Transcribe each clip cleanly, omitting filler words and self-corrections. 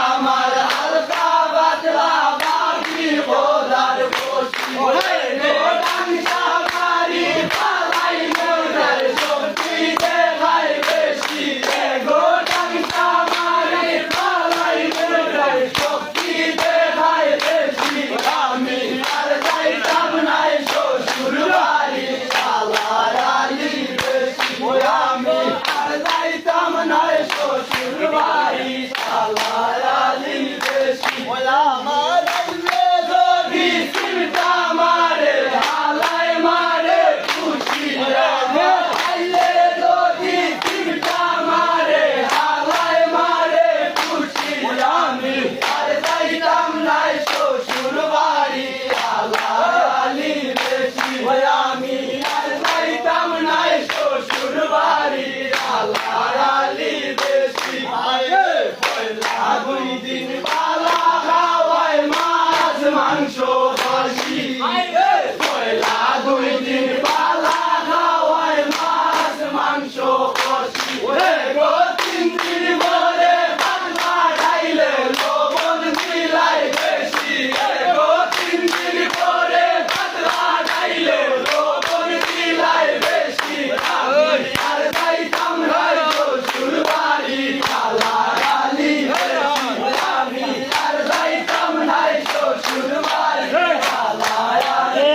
আমার হালকা বাতলা বাকি বোদার বসি ডাংসা মারি পালাই মোরার শক্তি দেখাই বেশি গো ডাংসা মারি পালাই মোরার শক্তি দেখাই বেশি আমি আর যাইতাম নাই শ্বশুর বাড়ি শালার আলী বেশি আমি আর যাইতাম নাই শ্বশুর বাড়ি শালার আলী বেশি আমার যদি চিন্তা মারে হালাই মারে খুশি আইলে যদি চিন্তা মারে হালাই মারে খুশি আমি আর যাইতাম নাই শ্বশুর বাড়ি শালার আলী বেশি আমি আর যাইতাম নাই শ্বশুর বাড়ি শালার আলী বেশি পয়লা দুই দিন পালা খাওয়ায় মাছ মাংস খাসি পয়লা দুই দিন পালা খাওয়ায় মাছ মাংস খাসি গো তিন দিন পরে পাতলা খাইলে লবণ দিলাই বেশি গো তিন দিন পরে পাতলা খাইলে লবণ দিলাই বেশি আমি আর যাইতাম নাই শ্বশুর বাড়ি শালার আলী বেশি আমি আর যাইতাম নাই শ্বশুর বাড়ি শালার আলী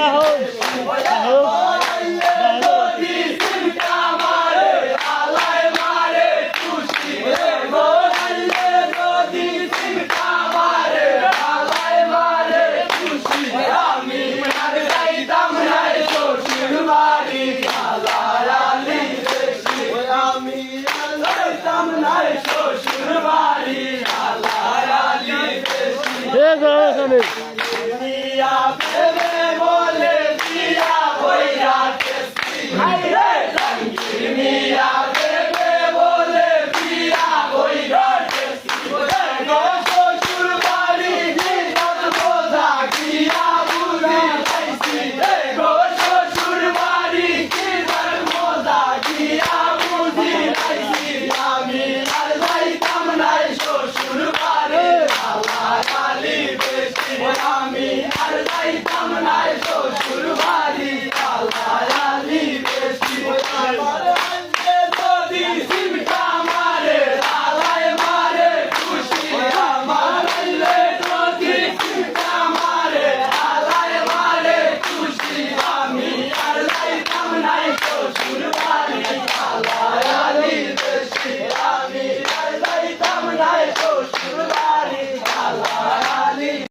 যদি চিন্তা মারে আলাই মারে খুশি গো যদি চিন্তা মারে আলাই মারে খুশি আমি আর যাইতাম নাই শ্বশুর বাড়ি শালার আলী বেশি আমি আর যাইতাম নাই শ্বশুর বাড়ি শালার আলী বেশি